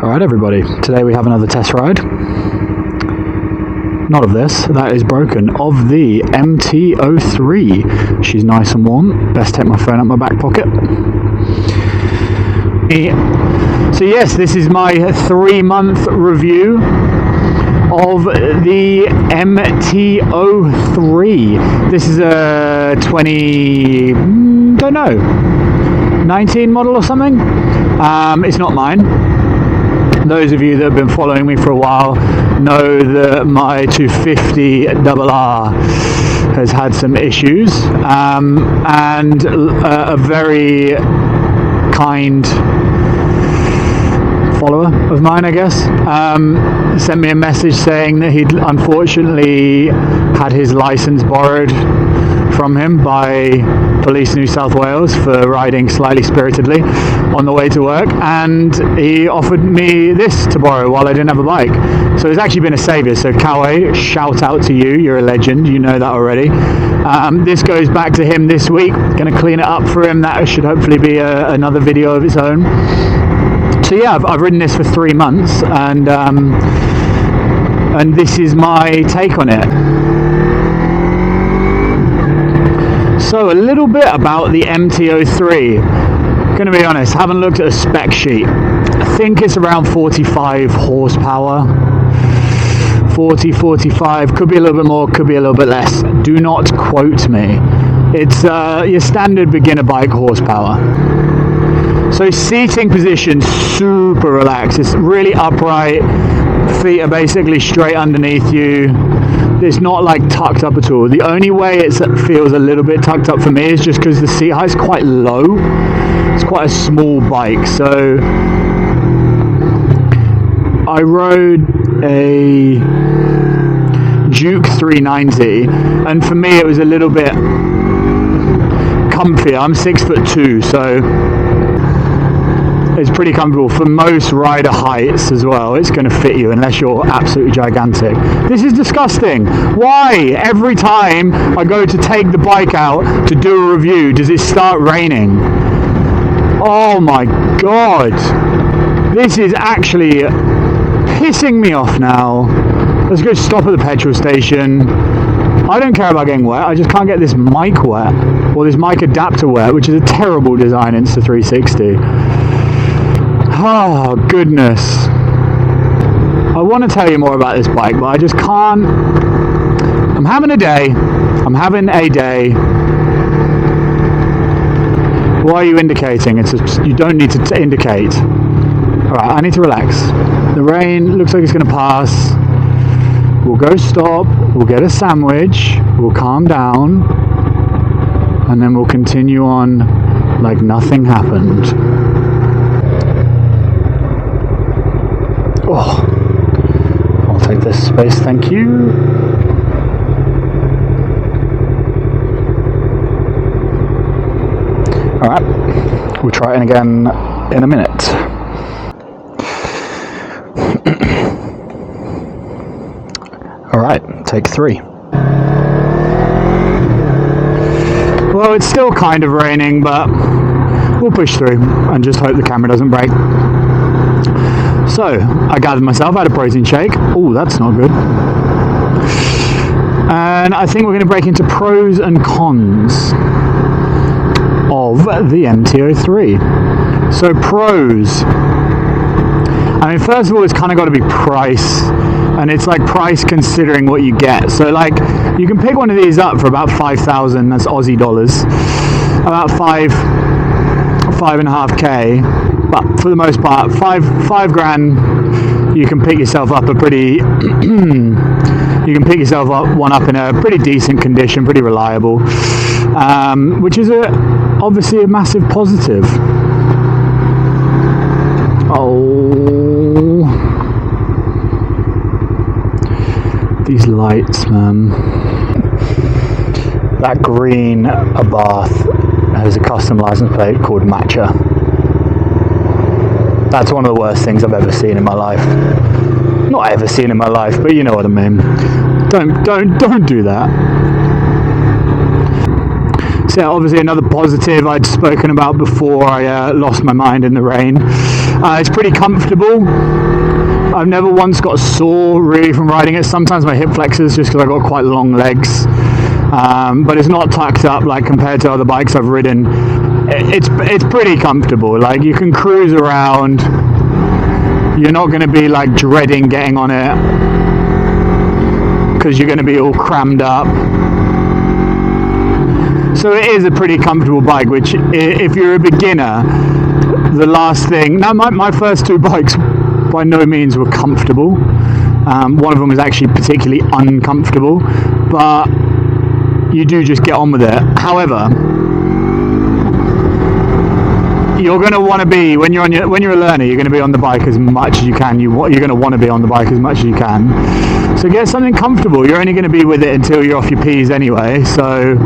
Alright everybody, today we have another test ride. Not of this, that is broken. Of the MT-03. She's nice and warm. Best take my phone out my back pocket. So yes, this is my 3-month review of the MT-03. This is a 19 model or something. It's not mine. Those of you that have been following me for a while know that my 250RR has had some issues, and a very kind follower of mine, I guess, sent me a message saying that he'd unfortunately had his license borrowed from him by Police New South Wales for riding slightly spiritedly on the way to work, and he offered me this to borrow while I didn't have a bike. So it's actually been a saviour. So Kawe, shout out to you, you're a legend, you know that already. This goes back to him this week, going to clean it up for him. That should hopefully be another video of its own. So yeah, I've ridden this for 3 months, and this is my take on it. So a little bit about the MT-03. Gonna be honest, haven't looked at a spec sheet. I think it's around 45 horsepower. 40, 45, could be a little bit more, could be a little bit less. Do not quote me. It's your standard beginner bike horsepower. So seating position, super relaxed. It's really upright. Feet are basically straight underneath you. It's not like tucked up at all. The only way it feels a little bit tucked up for me is just because the seat height is quite low. It's quite a small bike. So I rode a Duke 390, and for me it was a little bit comfier. I'm 6'2", so it's pretty comfortable for most rider heights as well. It's going to fit you unless you're absolutely gigantic. This is disgusting. Why every time I go to take the bike out to do a review does it start raining? Oh my god, this is actually pissing me off now. Let's go stop at the petrol station. I don't care about getting wet, I just can't get this mic wet, or this mic adapter wet, which is a terrible design Insta360. Oh goodness, I want to tell you more about this bike, but I just can't. I'm having a day. Why are you indicating? You don't need to indicate. Alright, I need to relax. The rain looks like it's going to pass. We'll go stop, we'll get a sandwich, we'll calm down, and then we'll continue on like nothing happened. Oh, I'll take this space, thank you. Alright, we'll try it again in a minute. Alright, take 3. Well, it's still kind of raining, but we'll push through and just hope the camera doesn't break. So, I gathered myself, I had a protein shake. Oh, that's not good. And I think we're going to break into pros and cons of the MT-03. So, pros. I mean, first of all, it's kind of got to be price. And it's like price considering what you get. So, like, you can pick one of these up for about 5,000, that's Aussie dollars. About 5.5k. But for the most part, five grand, you can pick yourself up a pretty, you can pick yourself up one up in a pretty decent condition, pretty reliable, which is obviously a massive positive. Oh, these lights, man. That green Abarth has a custom license plate called Matcha. That's one of the worst things I've ever seen in my life. Not ever seen in my life, but you know what I mean. Don't do that. So So obviously another positive I'd spoken about before I lost my mind in the rain. It's pretty comfortable. I've never once got sore really from riding it. Sometimes my hip flexors just because I've got quite long legs. But it's not tucked up like compared to other bikes I've ridden. It's pretty comfortable. Like you can cruise around. You're not going to be like dreading getting on it because you're going to be all crammed up. So it is a pretty comfortable bike, which if you're a beginner, the last thing... Now my first two bikes by no means were comfortable. One of them was actually particularly uncomfortable, but you do just get on with it. However, you're going to want to be, when you're a learner, you're going to be on the bike as much as you can. You're going to want to be on the bike as much as you can. So get something comfortable. You're only going to be with it until you're off your P's anyway. So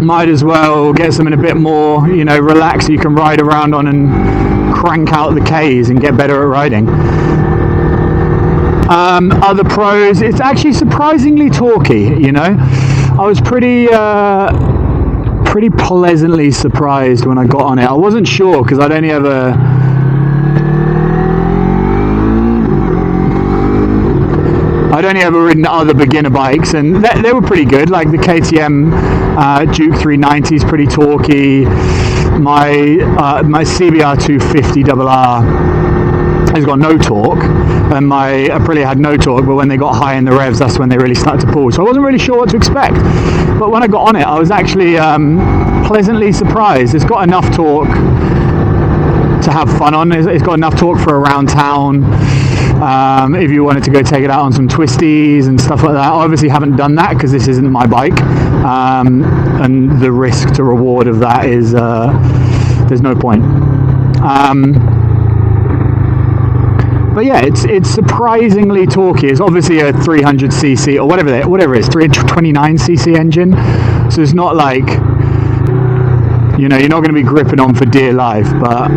might as well get something a bit more, relaxed, so you can ride around on and crank out the K's and get better at riding. Other pros, it's actually surprisingly torquey. I was pretty pleasantly surprised when I got on it. I wasn't sure because I'd only ever ridden other beginner bikes, and they were pretty good. Like the KTM Duke 390 is pretty torquey. My CBR 250RR has got no torque, and my Aprilia had no torque, but when they got high in the revs, that's when they really started to pull. So I wasn't really sure what to expect, but when I got on it, I was actually pleasantly surprised. It's got enough torque to have fun on. It's got enough torque for around town. If you wanted to go take it out on some twisties and stuff like that. I obviously haven't done that because this isn't my bike, and the risk to reward of that is there's no point. But yeah, it's surprisingly torquey. It's obviously a 300cc or whatever it is, 329cc engine. So it's not like, you're not going to be gripping on for dear life, but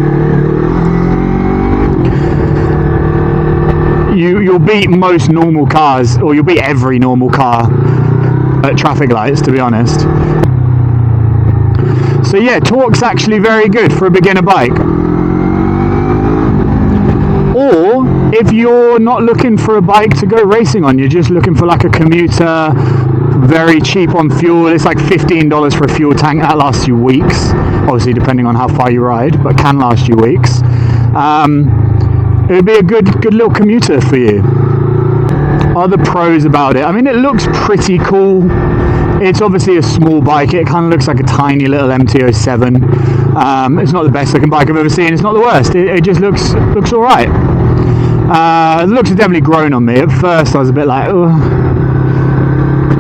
you'll beat most normal cars, or you'll beat every normal car at traffic lights, to be honest. So yeah, torque's actually very good for a beginner bike. Or if you're not looking for a bike to go racing on, you're just looking for like a commuter, very cheap on fuel. It's like $15 for a fuel tank. That lasts you weeks, obviously depending on how far you ride, but can last you weeks. It would be a good little commuter for you. Other pros about it, I mean, it looks pretty cool. It's obviously a small bike. It kind of looks like a tiny little MT-07. It's not the best looking bike I've ever seen. It's not the worst. It just looks all right. The looks have definitely grown on me. At first I was a bit like, oh,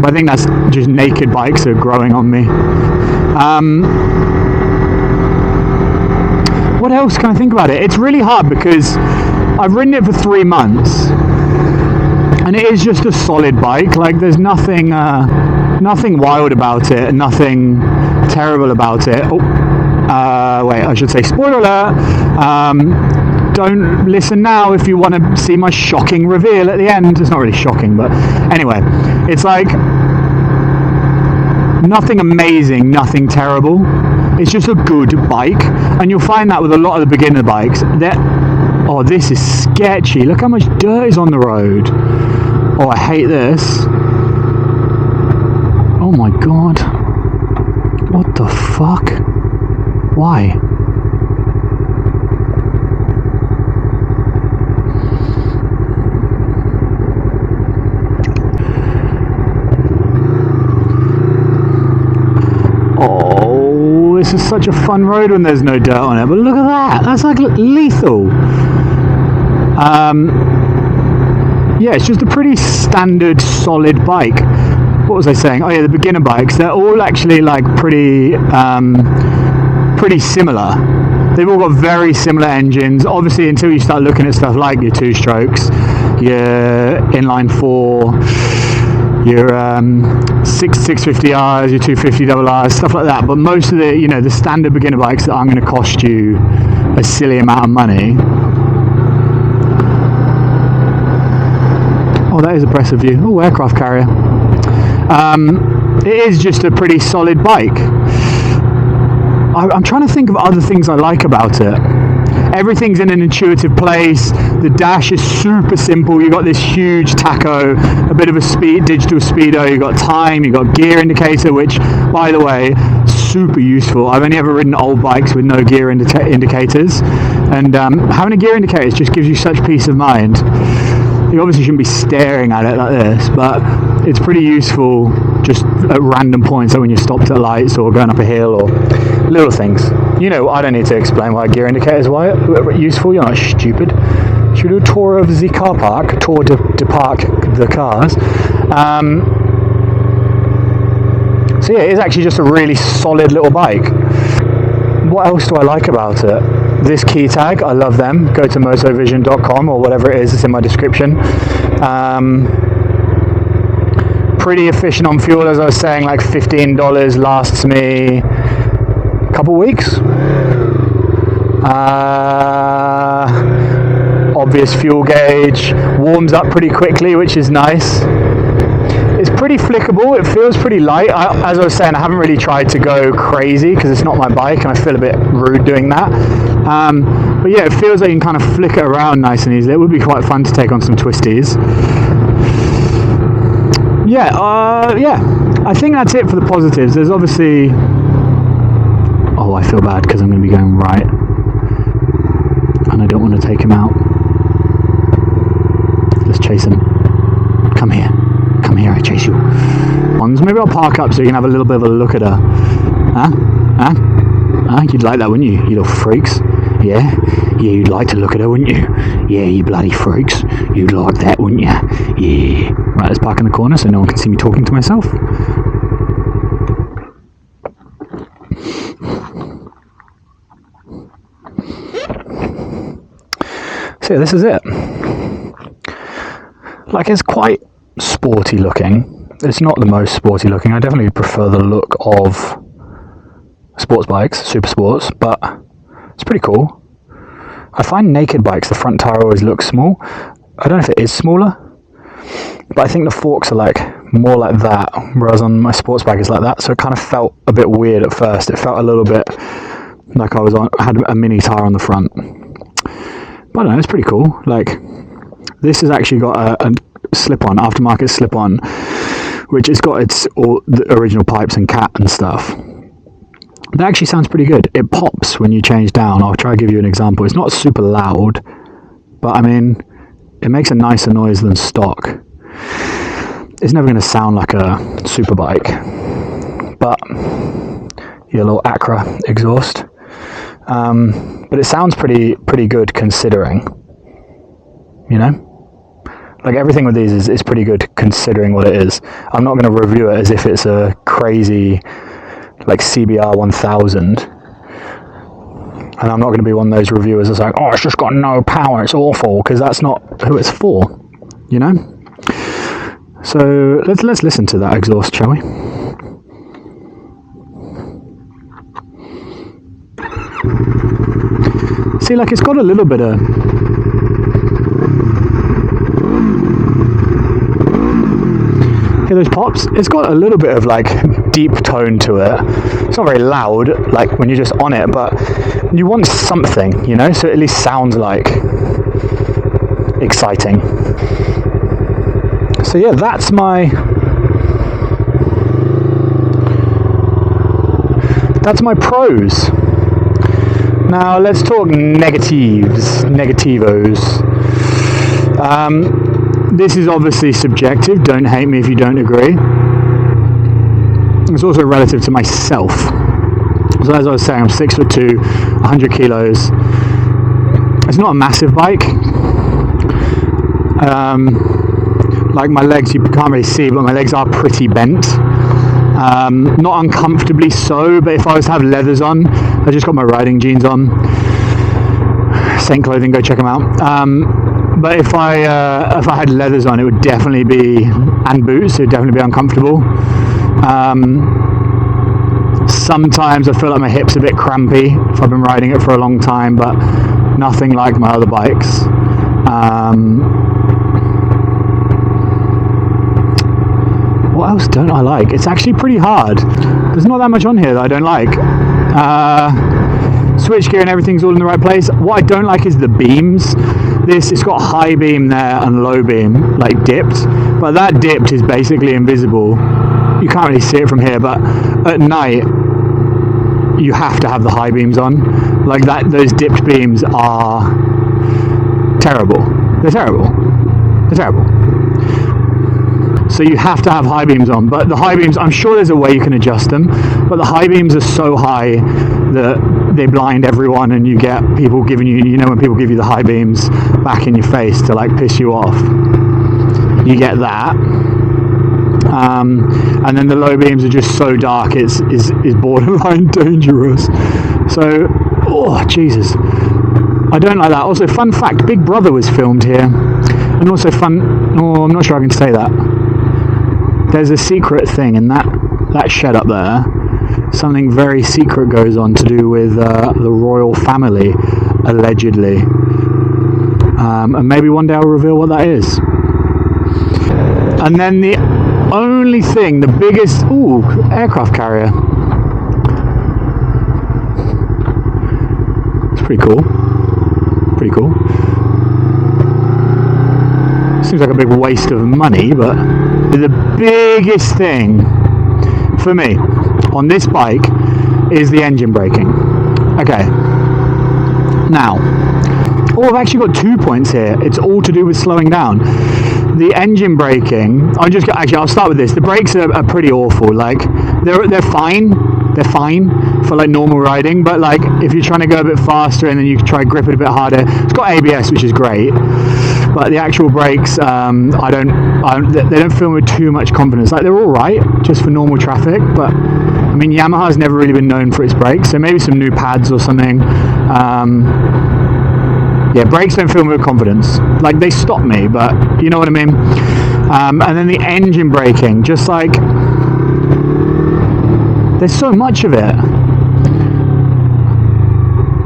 but I think that's just naked bikes are growing on me. What else can I think about it? It's really hard because I've ridden it for 3 months, and it is just a solid bike. Like there's nothing wild about it, nothing terrible about it. Wait, I should say spoiler alert. Don't listen now if you want to see my shocking reveal at the end. It's not really shocking, but anyway, it's like nothing amazing, nothing terrible. It's just a good bike, and you'll find that with a lot of the beginner bikes. Oh, this is sketchy. Look how much dirt is on the road. Oh, I hate this. Oh my god. What the fuck? Why? Oh, this is such a fun road when there's no dirt on it, but look at that. That's like lethal. Yeah, it's just a pretty standard, solid bike. What was I saying? Oh yeah, the beginner bikes. They're all actually like pretty similar. They've all got very similar engines. Obviously, until you start looking at stuff like your 2-strokes, your inline 4, your 650Rs, your 250RRs, stuff like that. But most of the, the standard beginner bikes that aren't going to cost you a silly amount of money. Oh, that is a impressive view. Oh, aircraft carrier. It is just a pretty solid bike. I'm trying to think of other things I like about it. Everything's in an intuitive place. The dash is super simple. You've got this huge tacho, a bit of a digital speedo. You've got time. You've got gear indicator, which, by the way, super useful. I've only ever ridden old bikes with no gear indicators, and having a gear indicator just gives you such peace of mind. You obviously shouldn't be staring at it like this, but it's pretty useful just at random points, like when you're stopped at lights or going up a hill or little things. You know, I don't need to explain why gear indicators are useful. You're not stupid. Should we do a tour of the car park? Tour to park the cars. So yeah, it's actually just a really solid little bike. What else do I like about it? This key tag, I love them. Go to motovision.com or whatever it is, it's in my description. Pretty efficient on fuel, as I was saying, like $15 lasts me a couple weeks. Obvious fuel gauge, warms up pretty quickly, which is nice. It's pretty flickable, it feels pretty light. As I was saying, I haven't really tried to go crazy because it's not my bike and I feel a bit rude doing that. But yeah, it feels like you can kind of flick it around nice and easily. It would be quite fun to take on some twisties. Yeah, I think that's it for the positives. There's obviously... Oh, I feel bad because I'm going to be going right. And I don't want to take him out. Let's chase him. Come here, I chase you. Maybe I'll park up so you can have a little bit of a look at her. Huh? You'd like that, wouldn't you? You little freaks. Yeah, you'd like to look at her, wouldn't you? Yeah, you bloody freaks. You'd like that, wouldn't you? Yeah. Right, let's park in the corner so no one can see me talking to myself. So yeah, this is it. Like, it's quite sporty looking. It's not the most sporty looking. I definitely prefer the look of sports bikes, super sports, but it's pretty cool. I find naked bikes, the front tire always looks small. I don't know if it is smaller, but I think the forks are like more like that, whereas on my sports bike it's like that, so it kind of felt a bit weird at first. It felt a little bit like I had a mini tire on the front. But I don't know, it's pretty cool. Like, this has actually got a slip-on, aftermarket slip-on, which has got all the original pipes and cat and stuff. That actually sounds pretty good. It pops when you change down. I'll try to give you an example. It's not super loud, but I mean, it makes a nicer noise than stock. It's never going to sound like a super bike, but your little Acra exhaust. But it sounds pretty good considering, you know? Like, everything with these is pretty good considering what it is. I'm not going to review it as if it's a crazy, like, CBR 1000. And I'm not going to be one of those reviewers that's like, oh, it's just got no power, it's awful, because that's not who it's for, you know? So let's listen to that exhaust, shall we? See, like, it's got a little bit of... Hear those pops? It's got a little bit of, like, deep tone to it. It's not very loud, like, when you're just on it, but you want something, you know? So it at least sounds, like, exciting. So, yeah, that's my pros. Now, let's talk negativos. This is obviously subjective. Don't hate me if you don't agree. It's also relative to myself. So as I was saying, I'm 6'2", 100 kilos. It's not a massive bike. Like, my legs, you can't really see, but my legs are pretty bent. Not uncomfortably so, but if I was to have leathers on, I just got my riding jeans on. Saint Clothing, go check them out. But if I had leathers on, it would definitely be, and boots, it would definitely be uncomfortable. Sometimes I feel like my hip's a bit crampy if I've been riding it for a long time, but nothing like my other bikes. What what else don't I like? It's actually pretty hard. There's not that much on here that I don't like. Switchgear and everything's all in the right place. What I don't like is the beams. It's got high beam there and low beam, like dipped. But that dipped is basically invisible. You can't really see it from here, but at night, you have to have the high beams on. Like that, those dipped beams are terrible. They're terrible. They're terrible. So you have to have high beams on, but the high beams, I'm sure there's a way you can adjust them, but the high beams are so high that they blind everyone, and you get people giving you, you know, when people give you the high beams back in your face to like piss you off, you get that. And then the low beams are just so dark, it's borderline dangerous. So, oh Jesus, I don't like that. Also, fun fact, Big Brother was filmed here, and also I'm not sure I can say that. There's a secret thing in that shed up there. Something very secret goes on to do with the royal family, allegedly. And maybe one day I'll reveal what that is. And then the only thing, the biggest... Ooh, aircraft carrier. It's pretty cool. Pretty cool. Seems like a big waste of money, but the biggest thing for me on this bike is the engine braking. Okay. Now, I've actually got 2 points here. It's all to do with slowing down. The engine braking, I'll start with this. The brakes are pretty awful. Like, they're fine. They're fine for like normal riding, but like if you're trying to go a bit faster and then you try grip it a bit harder, it's got ABS, which is great. But the actual brakes, they don't fill with too much confidence. Like, they're all right just for normal traffic, but I mean, Yamaha's never really been known for its brakes, so maybe some new pads or something. Yeah, brakes don't fill me with confidence. Like, they stop me, but you know what I mean. And then the engine braking, just like, there's so much of it,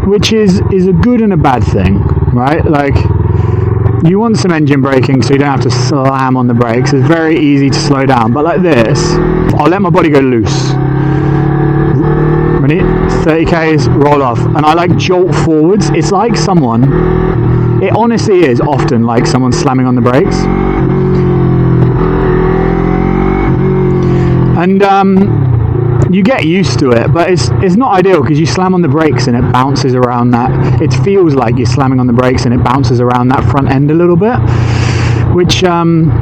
which is a good and a bad thing, right? Like, you want some engine braking so you don't have to slam on the brakes. It's very easy to slow down, but like this, I'll let my body go loose. Ready? 30 k's, roll off, and I like jolt forwards. It's like it honestly is often like someone slamming on the brakes. And you get used to it, but it's not ideal because you slam on the brakes and it bounces around that. It feels like you're slamming on the brakes and it bounces around that front end a little bit, which I'm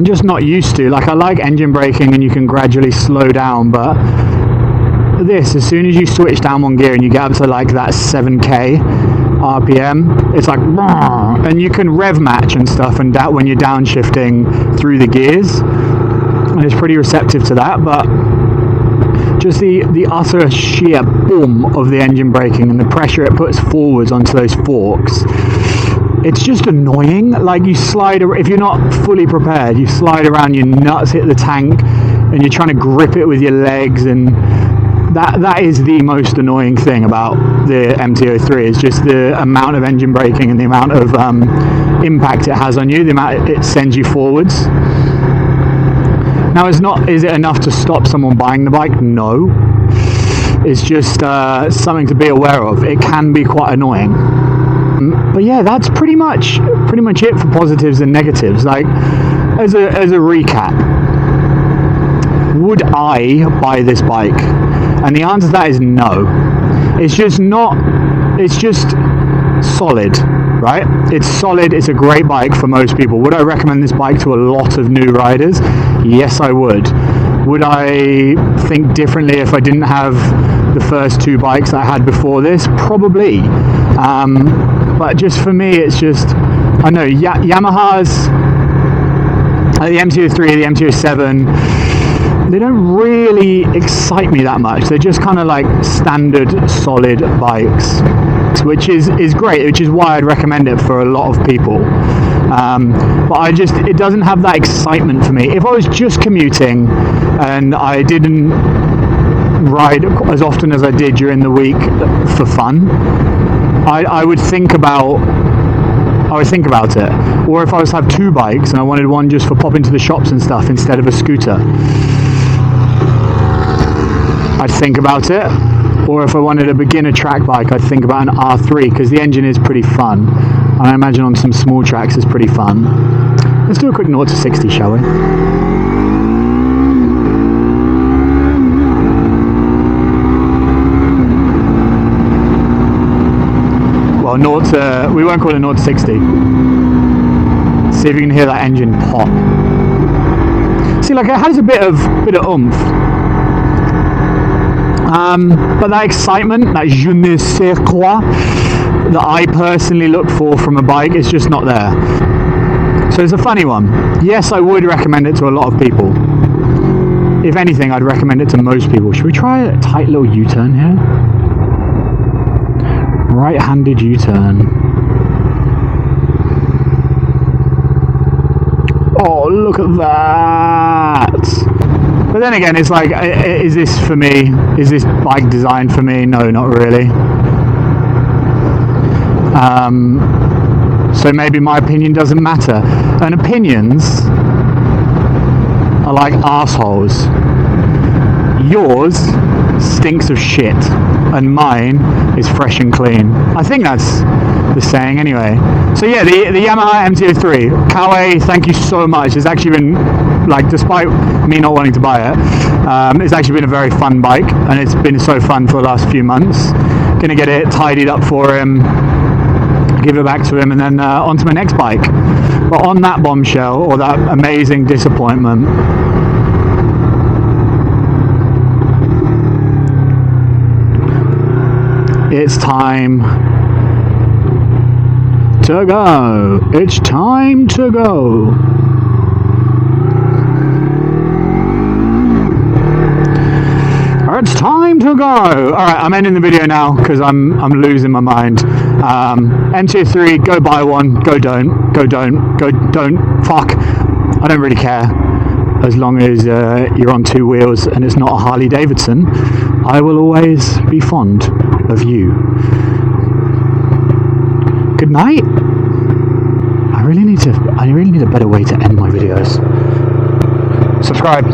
just not used to. Like, I like engine braking and you can gradually slow down, but this, as soon as you switch down one gear and you get up to like that 7k RPM, it's like, and you can rev match and stuff, and that when you're downshifting through the gears, and it's pretty receptive to that. But just the utter sheer boom of the engine braking and the pressure it puts forwards onto those forks, it's just annoying. Like, you slide, if you're not fully prepared, you slide around, your nuts hit the tank, and you're trying to grip it with your legs, and that is the most annoying thing about the MT-03, is just the amount of engine braking and the amount of impact it has on you, the amount it sends you forwards. Now, is it enough to stop someone buying the bike? No. It's just something to be aware of. It can be quite annoying. But yeah, that's pretty much it for positives and negatives. Like, as a recap, would I buy this bike? And the answer to that is no. It's just solid. Right? It's solid, it's a great bike for most people. Would I recommend this bike to a lot of new riders? Yes, I would. Would I think differently if I didn't have the first 2 bikes I had before this? Probably. But just for me, it's just, I know, Yamaha's, the MT-03, the MT-07, they don't really excite me that much. They're just kind of like standard, solid bikes, which is great, which is why I'd recommend it for a lot of people. But it doesn't have that excitement for me. If I was just commuting and I didn't ride as often as I did during the week for fun, I would think about I would think about it. Or if I was to have two bikes and I wanted one just for popping to the shops and stuff instead of a scooter, I'd think about it. Or if I wanted a beginner track bike, I'd think about an R3 because the engine is pretty fun. And I imagine on some small tracks it's pretty fun. Let's do a quick 0 to 60, shall we? Well, we won't call it 0 to 60. See if you can hear that engine pop. See, like it has a bit of oomph. But that excitement, that je ne sais quoi, that I personally look for from a bike is just not there. So it's a funny one. Yes, I would recommend it to a lot of people. If anything, I'd recommend it to most people. Should we try a tight little U-turn here? Right-handed U-turn. Oh, look at that! But then again, it's like, is this for me? Is this bike designed for me? No, not really. So maybe my opinion doesn't matter. And opinions are like assholes. Yours stinks of shit, and mine is fresh and clean. I think that's the saying anyway. So yeah, the Yamaha MT-03. Kawaii, thank you so much. It's actually been, like, despite me not wanting to buy it, it's actually been a very fun bike, and it's been so fun for the last few months. Gonna get it tidied up for him, give it back to him, and then on to my next bike. But on that bombshell, or that amazing disappointment, it's time to go. It's time to go. It's time to go. All right, I'm ending the video now because I'm losing my mind. MT-03, go buy one. Go don't. Fuck. I don't really care. As long as you're on two wheels and it's not a Harley Davidson, I will always be fond of you. Good night. I really need a better way to end my videos. Subscribe.